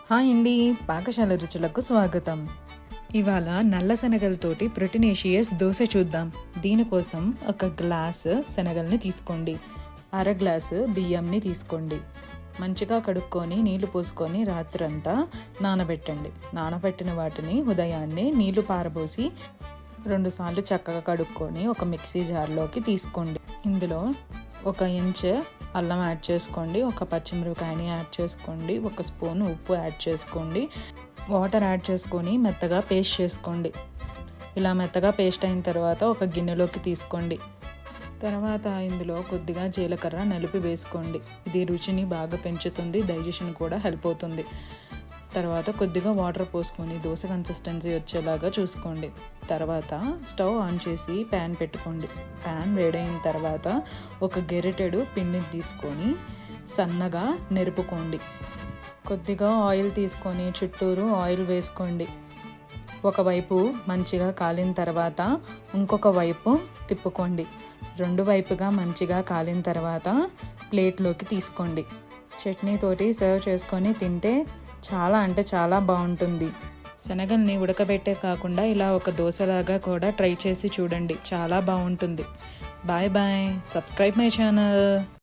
Hi అండి, పాకశాల రుచులకు స్వాగతం. ఇవాళ నల్ల శనగలతోటి ప్రోటీనేషియస్ దోశ చూద్దాం. దీనికోసం ఒక గ్లాసు శనగల్ని తీసుకోండి, అర గ్లాసు బియ్యంని తీసుకోండి. మంచిగా కడుక్కొని నీళ్లు పోసుకొని రాత్రంతా నానబెట్టండి. నానబెట్టిన వాటిని ఉదయాన్నే నీళ్లు పారబోసి 2 సార్లు చక్కగా కడుక్కొని ఒక మిక్సీ జార్లోకి తీసుకోండి. ఇందులో 1 ఇంచ్ అల్లం యాడ్ చేసుకోండి, ఒక పచ్చిమిరపకాయని యాడ్ చేసుకోండి, 1 స్పూన్ ఉప్పు యాడ్ చేసుకోండి, వాటర్ యాడ్ చేసుకొని మెత్తగా పేస్ట్ చేసుకోండి. ఇలా మెత్తగా పేస్ట్ అయిన తర్వాత ఒక గిన్నెలోకి తీసుకోండి. తర్వాత ఇందులో కొద్దిగా జీలకర్ర నలిపి వేసుకోండి. ఇది రుచిని బాగా పెంచుతుంది, డైజెషన్ కూడా హెల్ప్ అవుతుంది. తర్వాత కొద్దిగా వాటర్ పోసుకొని దోశ కన్సిస్టెన్సీ వచ్చేలాగా చూసుకోండి. తర్వాత స్టవ్ ఆన్ చేసి ప్యాన్ పెట్టుకోండి. ప్యాన్ వేడైన తర్వాత ఒక గెరిటెడు పిండిని తీసుకొని సన్నగా నెరుపుకోండి. కొద్దిగా ఆయిల్ తీసుకొని చుట్టూరు ఆయిల్ వేసుకోండి. ఒకవైపు మంచిగా కాలిన తర్వాత ఇంకొక వైపు తిప్పుకోండి. 2 వైపుగా మంచిగా కాలిన తర్వాత ప్లేట్లోకి తీసుకోండి. చట్నీతోటి సర్వ్ చేసుకొని తింటే చాలా బాగుంటుంది. శనగల్ని ఉడకబెట్టే కాకుండా ఇలా ఒక దోశలాగా కూడా ట్రై చేసి చూడండి, చాలా బాగుంటుంది. Bye bye. Subscribe my channel.